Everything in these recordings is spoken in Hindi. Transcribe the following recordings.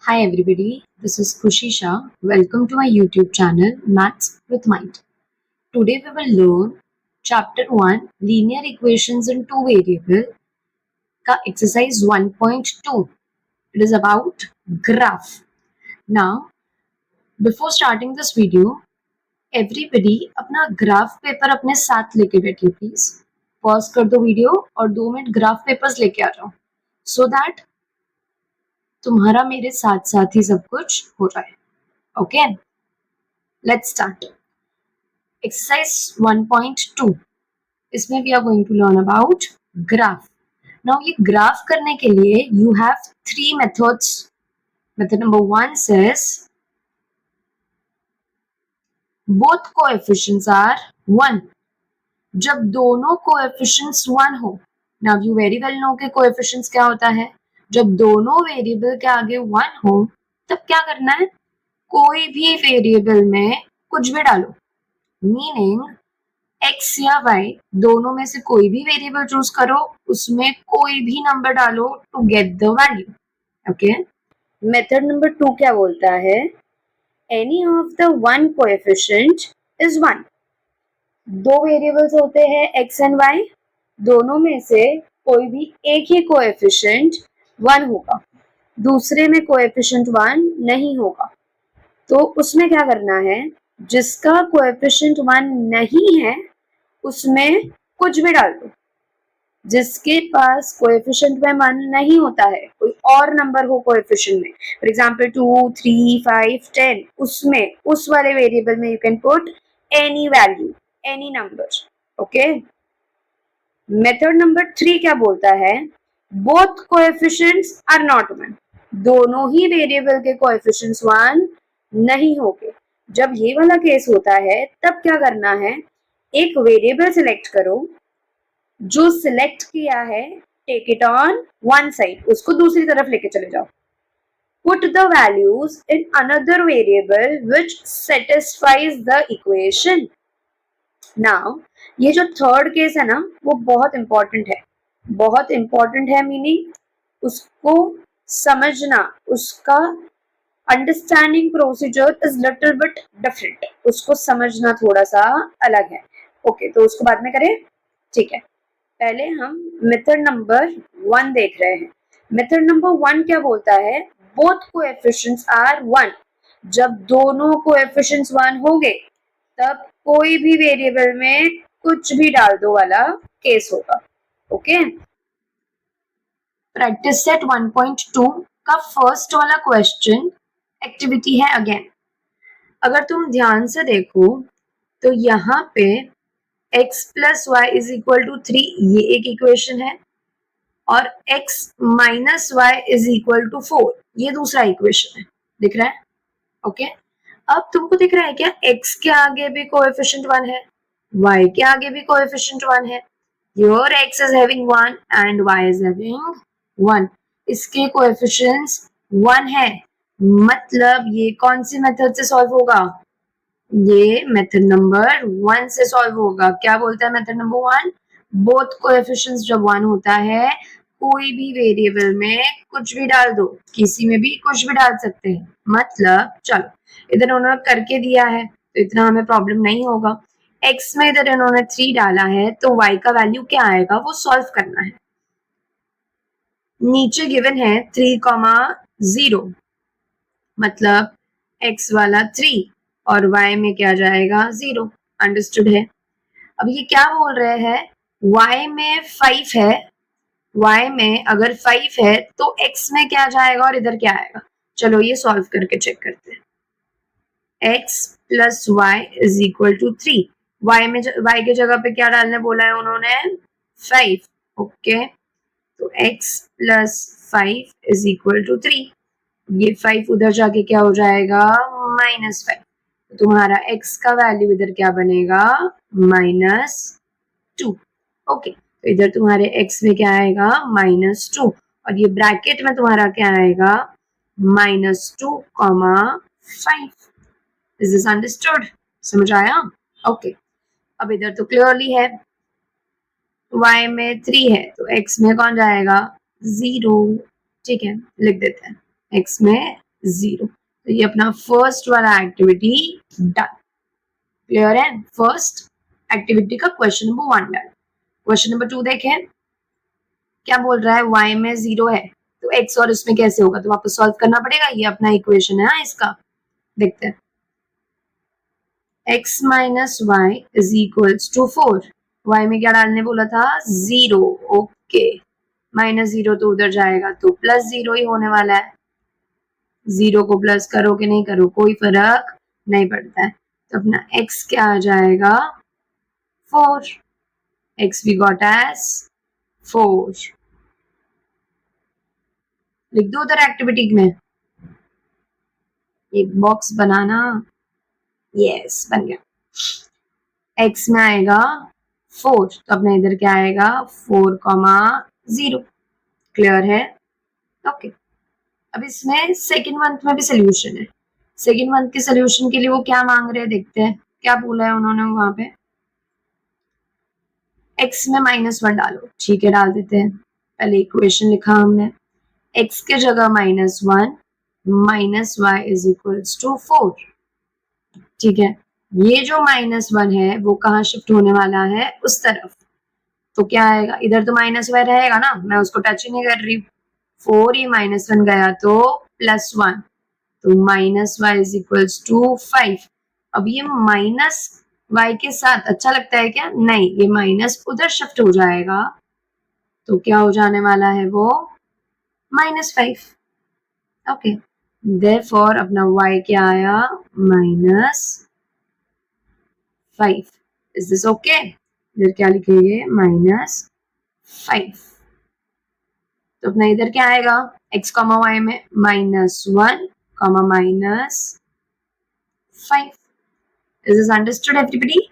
Hi everybody, this is Khushi Shah. Welcome to my YouTube channel Maths with Mind. Today we will learn Chapter 1 Linear Equations in Two Variable का exercise 1.2. It is about graph. Now, before starting this video, everybody अपना graph paper अपने साथ लेके बैठिए please. Pause कर दो वीडियो और 2 मिनट ग्राफ पेपर्स लेके आ जाओ so that तुम्हारा मेरे साथ साथ ही सब कुछ हो जाए. Okay? Let's start. Exercise 1.2. इसमें we are going to learn about graph. Now ये graph करने के लिए you have 3 methods. Method number 1 says both coefficients are 1. जब दोनों coefficients 1 हो. Now you very well know कि coefficients क्या होता है. जब दोनों वेरिएबल के आगे 1 हो तब क्या करना है, कोई भी वेरिएबल में कुछ भी डालो. मीनिंग x या y दोनों में से कोई भी वेरिएबल चूज करो, उसमें कोई भी नंबर डालो to get the value. Okay. Method number 2 क्या बोलता है, any of the one coefficient is 1. दो वेरिएबल्स होते हैं x एंड y, दोनों में से कोई भी एक ही कोएफिशिएंट 1 होगा, दूसरे में कोएफिशिएंट 1 नहीं होगा. तो उसमें क्या करना है, जिसका कोएफिशिएंट 1 नहीं है उसमें कुछ भी डाल दो. जिसके पास कोएफिशिएंट में 1 नहीं होता है, कोई और नंबर हो कोएफिशिएंट में, फॉर एग्जांपल 2, 3, 5, 10, उसमें उस वाले वेरिएबल में you can put any value, any number. Okay. Method number 3 क्या बोलता है, बोथ कोएफिशिएंट्स आर नॉट 1. दोनों ही वेरिएबल के कोएफिशिएंट्स 1 नहीं होंगे. जब ये वाला केस होता है तब क्या करना है, एक वेरिएबल सिलेक्ट करो, जो सिलेक्ट किया है take it on one side, उसको दूसरी तरफ लेके चले जाओ. Put the values in another variable which satisfies the equation. Now ये जो थर्ड केस है ना, वो बहुत इंपॉर्टेंट है. बहुत इंपॉर्टेंट है मीनिंग उसको समझना, उसका understanding procedure is little bit different, उसको समझना थोड़ा सा अलग है. ओके, तो उसको बाद में करें. ठीक है, पहले हम मेथड नंबर 1 देख रहे हैं. मेथड नंबर 1 क्या बोलता है, बोथ कोएफिशिएंट्स आर 1. जब दोनों कोएफिशिएंट्स 1 होंगे तब कोई भी वेरिएबल में कुछ भी डाल दो वाला केस होगा. ओके. प्रैक्टिस सेट 1.2 का फर्स्ट वाला क्वेश्चन एक्टिविटी है अगेन. अगर तुम ध्यान से देखो तो यहाँ पे x plus Y is equal to 3, ये एक इक्वेशन है, और x minus Y is equal to 4, ये दूसरा इक्वेशन है. दिख रहा है? ओके. अब तुमको दिख रहा है क्या, x के आगे भी कोएफिशिएंट 1 है, y के आगे भी कोएफिशिएंट 1 है. Your x is having 1 and y is having 1. इसके कोएफिशिएंट्स 1 है, मतलब ये कौन सी मेथड से सॉल्व होगा, ये मेथड नंबर 1 से सॉल्व होगा. क्या बोलता है मेथड नंबर 1, बोथ कोएफिशिएंट्स जब 1 होता है कोई भी वेरिएबल में कुछ भी डाल दो, किसी में भी कुछ भी डाल सकते हैं. मतलब चलो इधर उन्होंने करके दिया है तो इतना हमें प्रॉब्लम नहीं होगा. x में इधर इन्होंने 3 डाला है तो y का वैल्यू क्या आएगा वो सॉल्व करना है. नीचे गिवन है 3,0, मतलब x वाला 3 और y में क्या जाएगा 0. अंडरस्टूड है. अब ये क्या बोल रहे हैं, y में 5 है, y में अगर 5 है तो x में क्या जाएगा और इधर क्या आएगा. चलो ये सॉल्व करके चेक करते हैं. x plus Y is equal to 3. y के जगह पे क्या डालने बोला है उन्होंने, 5. ओके, तो x plus 5 is equal to 3. ये 5 उधर जाके क्या हो जाएगा, -5. तो तुम्हारा x का वैल्यू इधर क्या बनेगा, -2. ओके, तो इधर तुम्हारे x में क्या आएगा, -2, और ये ब्रैकेट में तुम्हारा क्या आएगा, -2, 5. Is this understood? समझ आया? ओके. अब इधर तो क्लियरली है, y में 3 है तो x में कौन जाएगा, 0. ठीक है, लिख देते हैं x में 0। तो ये अपना फर्स्ट वाला एक्टिविटी डन। क्लियर है? फर्स्ट एक्टिविटी का question number 1 done. Question number 2 देखें, क्या बोल रहा है, y में 0 है तो x और इसमें कैसे होगा, तो वापस सॉल्व करना पड़ेगा। ये अपना इक्वेशन है इसका, देखते हैं। x minus Y is equals to 4। y में क्या डालने बोला था, 0। ओके, माइनस 0 तो उधर जाएगा तो प्लस 0 ही होने वाला है। 0 को प्लस करो कि नहीं करो कोई फर्क नहीं पड़ता है। तो अपना x क्या आ जाएगा, 4। x we got as 4। लिख दो उधर एक्टिविटी में, एक बॉक्स बनाना। यस, बन गया। x में आएगा 4, तो अपने इधर क्या आएगा, 4,0। क्लियर है? ओके। अब इसमें सेकेंड मंथ में भी सोल्यूशन है। सेकेंड मंथ के सोल्यूशन के लिए वो क्या मांग रहे हैं, देखते हैं क्या बोला है उन्होंने वहां पे। x में -1 डालो, ठीक है, डाल देते हैं। पहले इक्वेशन लिखा हमने, x के जगह -1 minus Y is equals to 4। ठीक है, ये जो -1 है वो कहाँ शिफ्ट होने वाला है, उस तरफ। तो क्या आएगा, इधर तो -y रहेगा ना, मैं उसको टच ही नहीं कर रही। 4 ये -1 गया तो +1, तो -y इज इक्वल्स टू 5। अब ये माइनस y के साथ अच्छा लगता है क्या, नहीं, ये माइनस उधर शिफ्ट हो जाएगा तो क्या हो जाने वाला है वो, -5। ओके, देयरफॉर अपना y क्या आया, -5। Is this okay? इधर क्या लिखेंगे, -5। तो अपना इधर क्या आएगा, x, y में -1, -5। Is this understood everybody?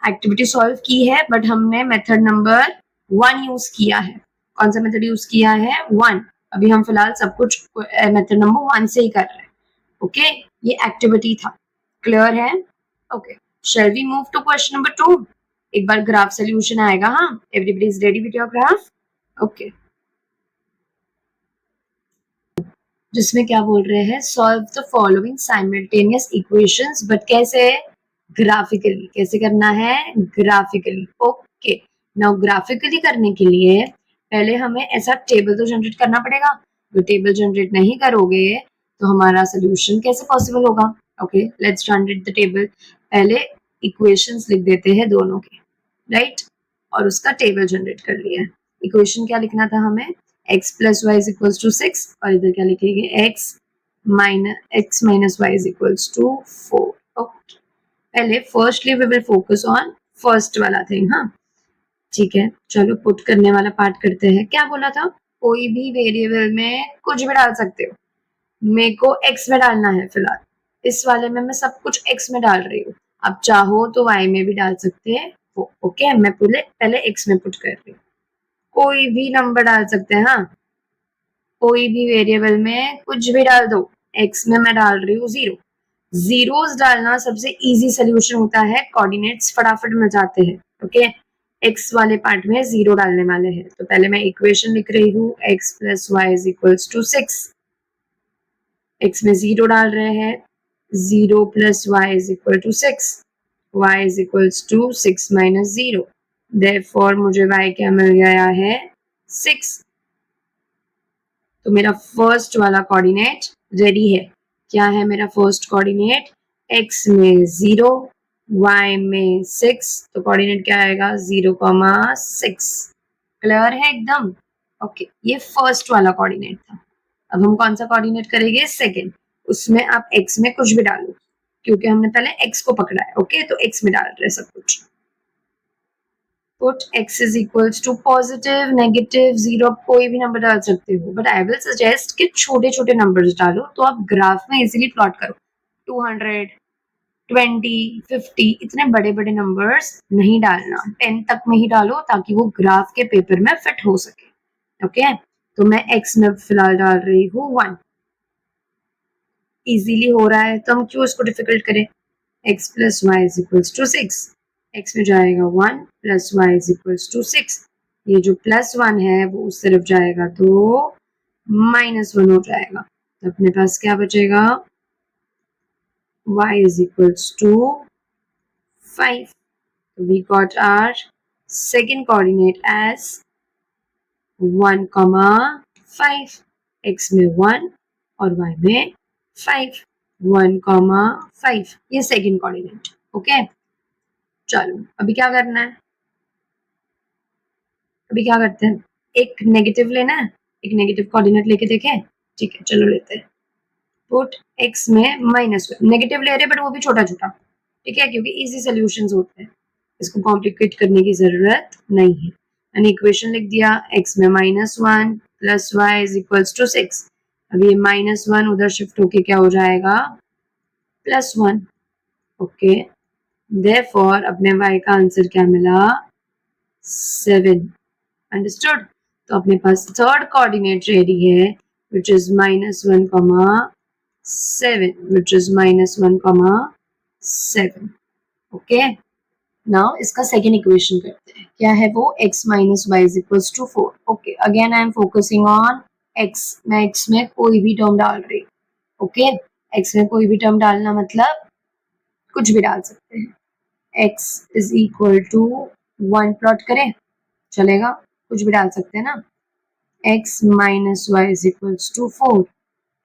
Activity solve की है, बट हमने मेथड नंबर 1 यूज किया है। कौन सा मेथड यूज किया है, 1। अभी हम फिलहाल सब कुछ मेथड नंबर 1 से ही कर रहे हैं। ओके, ये एक्टिविटी था। क्लियर है? Okay, shall we move to question number 2। एक बार ग्राफ सोल्यूशन आएगा। हाँ, everybody is ready with your graph? Okay, जिसमें क्या बोल रहे हैं, solve the following simultaneous equations, but कैसे, ग्राफिकली। कैसे करना है, ग्राफिकली। ओके, नाउ ग्राफिकली करने के लिए पहले हमें ऐसा टेबल तो जनरेट करना पड़ेगा। तो टेबल जनरेट नहीं करोगे तो हमारा सोल्यूशन कैसे पॉसिबल होगा। Okay, let's generate the table. पहले इक्वेशंस लिख देते हैं दोनों के, राइट, और उसका टेबल जनरेट कर लिया। इक्वेशन क्या लिखना था हमें, x plus y is equals to 6, और इधर क्या लिखेंगे, x minus y is equals to 4। Okay, पहले firstly we will focus on first वाला थिंग। हाँ, ठीक है, चलो पुट करने वाला पार्ट करते हैं। क्या बोला था, कोई भी वेरिएबल में कुछ भी डाल सकते हो। मेरे को x में डालना है फिलहाल, इस वाले में मैं सब कुछ x में डाल रही हूँ। अब चाहो तो y में भी डाल सकते हैं वो। ओके, मैं पहले x में पुट कर रही हूँ। कोई भी नंबर डाल सकते हैं। हाँ, कोई भी वेरिएबल में कुछ भी डाल दो। x में मैं डाल रही हूँ 0। जीरोस डालना सबसे इजी सोल्यूशन होता है, कोऑर्डिनेट्स फटाफट मिल जाते हैं। ओके, x वाले पार्ट में 0 डालने वाले हैं। तो पहले मैं इक्वेशन लिख रही हूँ, x plus y is equals to 6। x में 0 डाल रहे हैं, 0 plus y is equal to 6। y is equals to 6 minus 0। therefore मुझे y क्या मिल गया है, 6। तो मेरा फर्स्ट वाला कोऑर्डिनेट रेडी है। क्या है मेरा फर्स्ट कोऑर्डिनेट, x में 0, y में 6, तो कोऑर्डिनेट क्या आएगा, 0,6। क्लियर है एकदम? ओके, ये फर्स्ट वाला कोऑर्डिनेट था। अब हम कौन सा कोऑर्डिनेट करेंगे, सेकंड। उसमें आप x में कुछ भी डालो, क्योंकि हमने पहले x को पकड़ा है। ओके, तो x में डाल रहे हैं सब कुछ। Put x is equals to positive, negative, 0, कोई भी नंबर डाल सकते हो, बट आई विल सजेस्ट कि छोटे छोटे नंबर्स डालो तो आप ग्राफ में इजीली प्लॉट करो। 200, 20, 50, इतने बड़े बड़े नंबर्स नहीं डालना, 10 तक में ही डालो ताकि वो ग्राफ के पेपर में फिट हो सके। ओके, तो मैं x में फिलहाल डाल रही हूँ 1। इजीली हो रहा है तो हम क्यों इसको डिफिकल्ट करें। x plus y is equals to 6। x में जाएगा 1 plus y is equals to 6। ये जो +1 है वो उस तरफ जाएगा तो -1 हो जाएगा। तो अपने पास क्या बचेगा, y is equals to 5. We got our second coordinate as 1,5. x में 1 और y में 5. 1,5 ये सेकेंड कोऑर्डिनेट. ओके, चलो अभी क्या करना है, अभी क्या करते हैं, एक नेगेटिव लेना है, एक नेगेटिव कोऑर्डिनेट लेके देखें. ठीक है, चलो लेते हैं. पुट x में माइनस, नेगेटिव ले रहे हैं बट वो भी छोटा छोटा. ठीक है, क्योंकि इजी सॉल्यूशंस होते हैं, इसको कॉम्प्लिकेट करने की जरूरत नहीं है. मैंने इक्वेशन लिख दिया, x में -1 plus Y is equals to 6. अब ये -1 उधर शिफ्ट होके क्या हो जाएगा, +1. ओके, देयरफॉर अपने y का आंसर क्या मिला, 7. अंडरस्टूड. तो अपने पास थर्ड कोऑर्डिनेट रेडी है which is -1, 7, which is -1, 7. Okay, now इसका सेकेंड इक्वेशन करते हैं. क्या है वो, x minus Y is equals to 4. Okay, again I am focusing on x. मैं x में कोई भी टर्म डाल रही. ओके, x में कोई भी टर्म डालना मतलब कुछ भी डाल सकते हैं. x is equal to 1 plot करें, चलेगा, कुछ भी डाल सकते हैं ना. x minus Y is equals to 4.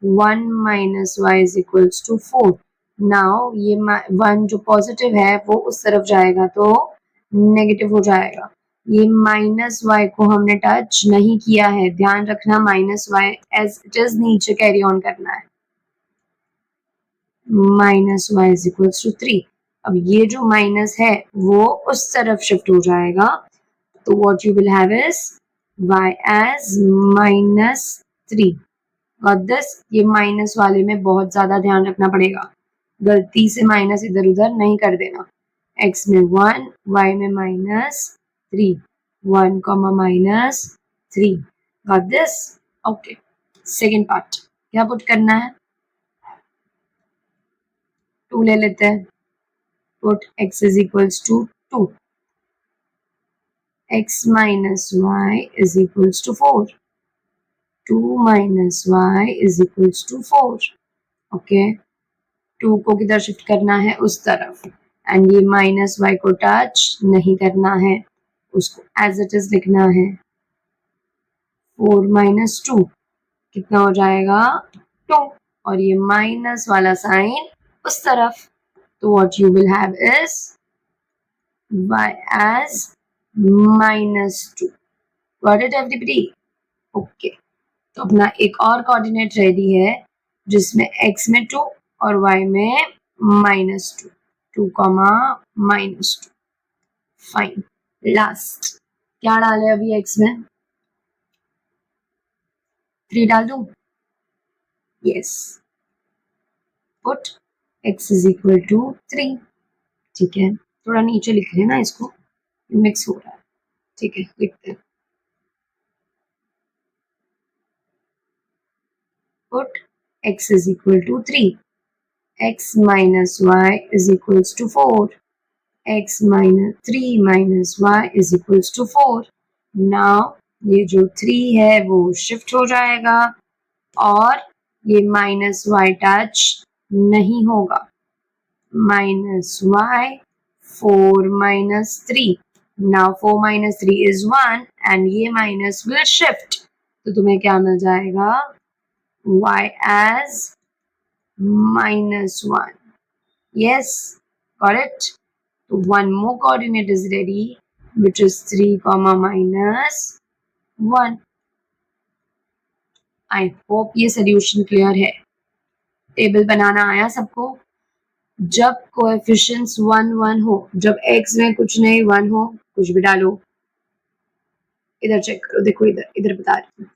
1 minus Y is equals to 4. Now ये 1 जो पॉजिटिव है वो उस तरफ जाएगा तो नेगेटिव हो जाएगा. ये माइनस वाई को हमने टच नहीं किया है, ध्यान रखना, minus Y as it is नीचे कैरी ऑन करना है. Minus Y is equals to 3. अब ये जो माइनस है वो उस तरफ शिफ्ट हो जाएगा, तो what you will have is y as -3. और दिस, ये माइनस वाले में बहुत ज्यादा ध्यान रखना पड़ेगा, गलती से माइनस इधर उधर नहीं कर देना. x में 1, y में -3. 1, -3. Got this. Okay, second part क्या पुट करना है, 2 ले लेते हैं. Put x is equals to 2. x minus y is equals to 4. 2 minus y is equals to 4. Okay, 2 को किधर शिफ्ट करना है, उस तरफ. एंड ये माइनस y को टच नहीं करना है, उसको एज इट इज लिखना है. 4 minus 2 कितना हो जाएगा, 2. और ये माइनस वाला साइन उस तरफ. तो what you will have is y as -2. Got it everybody? Okay, तो अपना एक और कोऑर्डिनेट रेडी है जिसमें x में 2 और y में -2. 2, -2. फाइन. लास्ट क्या डाले अभी, x में 3 डाल दूं. Yes, put x is equal to 3. ठीक है, थोड़ा नीचे लिख लेना इसको, मिक्स हो रहा है. ठीक है, लिखते हैं. Put x is equal to 3. x minus y is equals to 4. x minus 3 minus y is equals to 4. Now ये जो 3 है वो शिफ्ट हो जाएगा और ये माइनस y टच नहीं होगा. Minus y, 4 minus 3. Now 4 minus 3 is 1 and ये माइनस will shift. तो तुम्हें क्या मिल जाएगा, y as -1. Yes, got it. So one more coordinate is ready, which is 3, -1. I hope ये solution clear है. टेबल बनाना आया सबको. जब कोएफिशिएंट्स 1 1 हो, जब x में कुछ नहीं 1 हो, कुछ भी डालो. इधर चेक करो, देखो इधर इधर बता रही हूँ.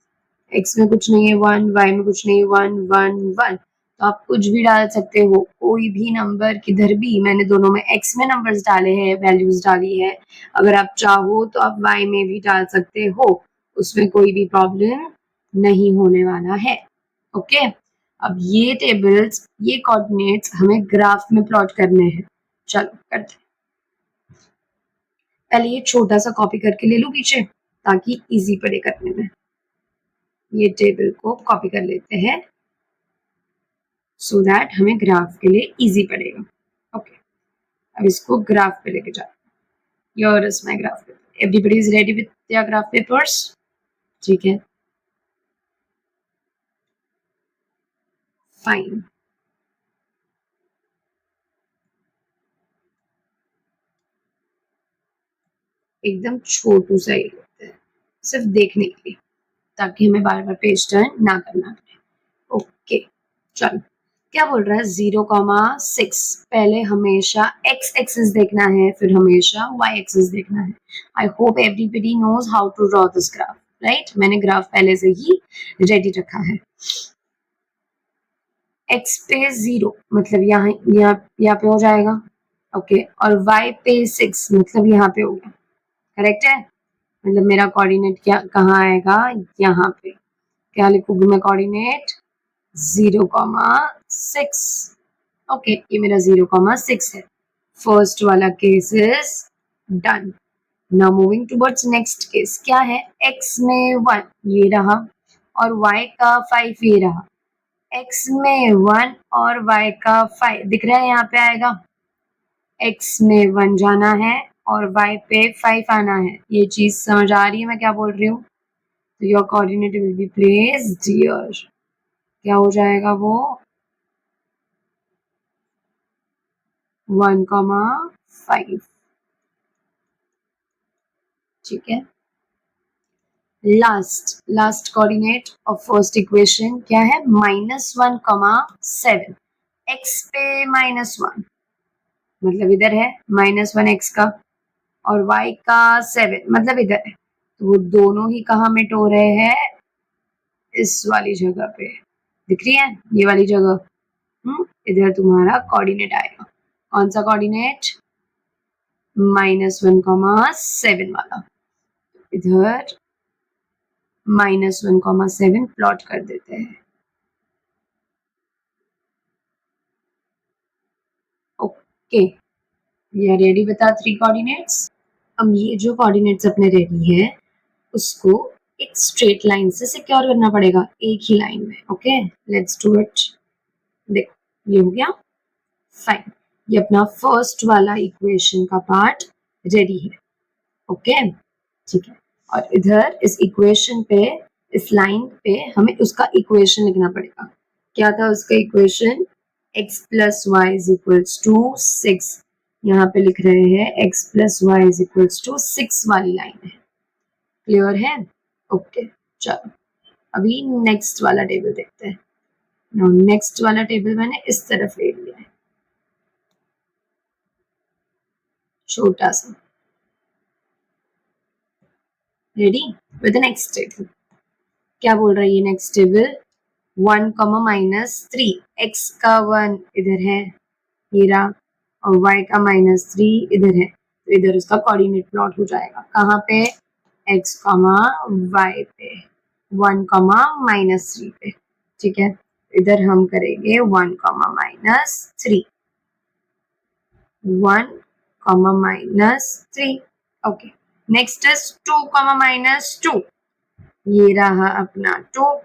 x में कुछ नहीं है 1, y में कुछ नहीं 1 1 1, तो आप कुछ भी डाल सकते हो, कोई भी नंबर किधर भी. मैंने दोनों में x में नंबर्स डाले हैं, वैल्यूज डाली है. अगर आप चाहो तो आप y में भी डाल सकते हो, उसमें कोई भी प्रॉब्लम नहीं होने वाला है. ओके, अब ये टेबल्स, ये कोऑर्डिनेट्स हमें ग्राफ में प्लॉट करने हैं. चलो करते हैं. पहले ये छोटा सा कॉपी करके ले लो पीछे, ताकि इजी पड़े करने में. ये टेबल को कॉपी कर लेते हैं. सो दैट हमें ग्राफ के लिए इजी पड़ेगा। ओके, अब इसको ग्राफ पे लेके जाते हैं। Your is my graph paper. Everybody is ready with their graph papers? ठीक है, फाइन। एकदम छोटू सा ही लेते हैं, सिर्फ देखने के लिए, ताकि हमें बार बार पेज टर्न ना करना पड़े। ओके, चलो, क्या बोल रहा है? 0,6। पहले हमेशा x एक्सिस देखना है, फिर हमेशा y एक्सिस देखना है। I hope everybody knows how to draw this graph, right? मैंने ग्राफ पहले से ही रेडी रखा है। x पे 0 मतलब यहाँ पे हो जाएगा, ओके, और y पे 6 मतलब यहाँ पे हो गया, करेक्ट है? मतलब मेरा कोऑर्डिनेट क्या कहाँ आएगा? यहाँ पे। क्या लिखूंगी मैं कोऑर्डिनेट? 0,6। ओके, ये मेरा 0,6 है। फर्स्ट वाला case is done. Now moving towards next case. क्या है? x में 1 ये रहा और y का 5 ये रहा। x में 1 और y का 5 दिख रहा है, यहाँ पे आएगा। x में 1 जाना है और y पे 5 आना है। ये चीज समझ आ रही है मैं क्या बोल रही हूँ? तो your coordinate will be placed here. क्या हो जाएगा वो? 1,5। ठीक है, last coordinate of first equation क्या है? -1,7। x पे -1 मतलब इधर है -1 x का, और y का 7 मतलब इधर है। तो वो दोनों ही कहाँ मिट हो रहे हैं? इस वाली जगह पे। दिख रही है ये वाली जगह? इधर तुम्हारा कोऑर्डिनेट आएगा। कौन सा कोऑर्डिनेट? -1,7 वाला। इधर -1,7 प्लॉट कर देते हैं। Okay, we are ready with our 3 coordinates. अब ये जो कोऑर्डिनेट्स अपने रेडी है, उसको एक स्ट्रेट लाइन से सिक्योर करना पड़ेगा, एक ही लाइन में। Okay, let's do it. देख, ये हो गया, फाइन। ये अपना फर्स्ट वाला इक्वेशन का पार्ट रेडी है। ओके, ठीक है। और इधर इस इक्वेशन पे, इस लाइन पे हमें उसका इक्वेशन लिखना पड़ेगा। क्या था उसका equation? x plus Y is equals to 6। यहाँ पे लिख रहे हैं x plus Y is equals to 6 वाली लाइन है। क्लियर है? ओके, चलो अभी नेक्स्ट वाला टेबल देखते हैं। नेक्स्ट वाला टेबल मैंने इस तरफ ले लिया है, छोटा सा। Ready with the next table. क्या बोल रहा है ये नेक्स्ट टेबल? 1,-3। x का 1 इधर है, ये रहा, और y का -3 इधर है। तो इधर उसका कोऑर्डिनेट प्लॉट हो जाएगा। कहाँ पे? x, y पे, 1,-3 पे। ठीक है, इधर हम करेंगे 1,-3, 1,-3। Okay, next is 2,-2। ये रहा अपना 2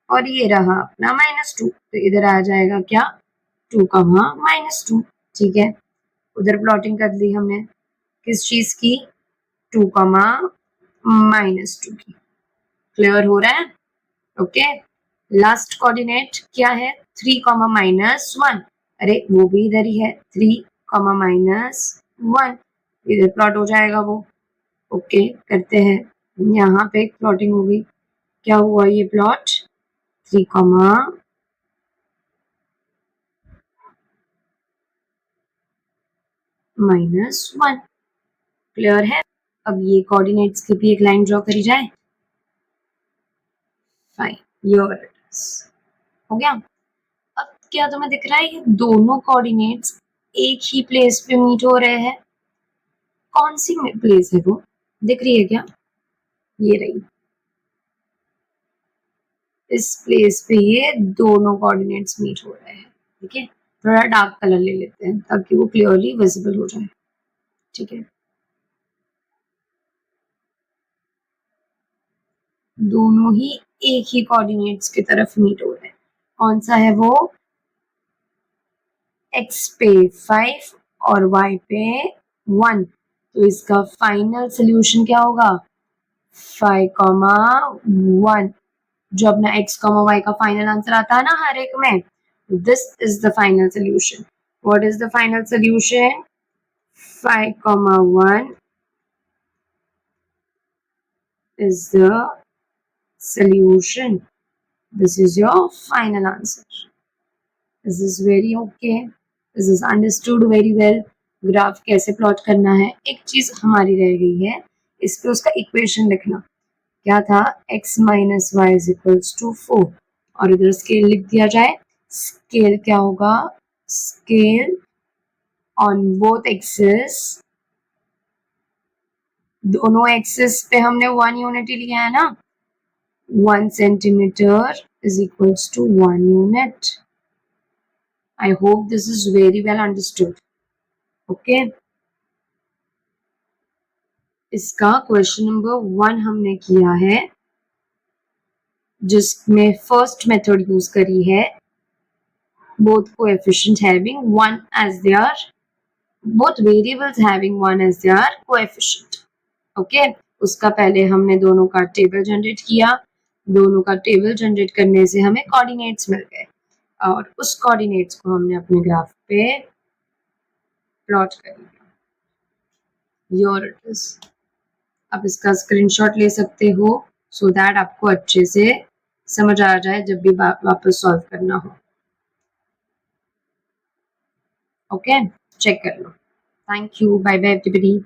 और ये रहा अपना -2। तो इधर आ जाएगा क्या? 2,-2। ठीक है, उधर प्लॉटिंग कर ली हमने किस चीज की? 2,-2 की। क्लियर हो रहा है? ओके, लास्ट कोऑर्डिनेट क्या है? 3,-1। अरे वो भी इधर ही है, 3,-1 इधर प्लॉट हो जाएगा वो। ओके, करते हैं। यहाँ पे प्लॉटिंग होगी। क्या हुआ ये प्लॉट? 3, -1। क्लियर है? अब ये कोऑर्डिनेट्स की भी एक लाइन ड्रॉ करी जाए। फाइन, योर हो गया। अब क्या तुम्हें दिख रहा है? ये दोनों कोऑर्डिनेट्स एक ही प्लेस पे मीट हो रहे हैं। कौन सी प्लेस है वो? दिख रही है क्या? ये रही, इस प्लेस पे ये दोनों कोऑर्डिनेट्स मीट हो रहे हैं। ठीक है, थोड़ा डार्क कलर ले लेते हैं ताकि वो क्लियरली विजिबल हो जाए। ठीक है, दोनों ही एक ही कोऑर्डिनेट्स की तरफ मीट हो रहे हैं। कौन सा है वो? x पे 5 और y पे 1, तो इसका फाइनल सोल्यूशन क्या होगा 5,1। जो अपना x, y का फाइनल आंसर आता है ना हर एक में, this is the final solution. What is the final solution 5,1 is the solution. This is your final answer. This is very okay. This is understood very well. Graph कैसे प्लॉट करना है, एक चीज हमारी रह गई है, इस पे उसका इक्वेशन लिखना। क्या था x minus Y is equals to 4, और इधर स्केल लिख दिया जाए। स्केल क्या होगा, स्केल ऑन बोथ एक्सिस, दोनों एक्सिस पे हमने 1 यूनिट ही लिया है ना, 1 centimetre is equals to 1 unit. I hope this is very well understood. Okay. इसका क्वेश्चन नंबर 1 हमने किया है, जिसमें फर्स्ट मेथड यूज करी है, both coefficient having 1 as their, both variables having 1 as their coefficient. Okay. उसका पहले हमने दोनों का टेबल जनरेट किया, दोनों का टेबल जनरेट करने से हमें कोऑर्डिनेट्स मिल गए, और उस कोऑर्डिनेट्स को हमने अपने ग्राफ पे प्लॉट कर लिया। Your it is. आप इसका स्क्रीनशॉट ले सकते हो सो दैट आपको अच्छे से समझ आ जाए जब भी वापस सॉल्व करना हो। ओके, चेक कर लो। Thank you, bye bye everybody.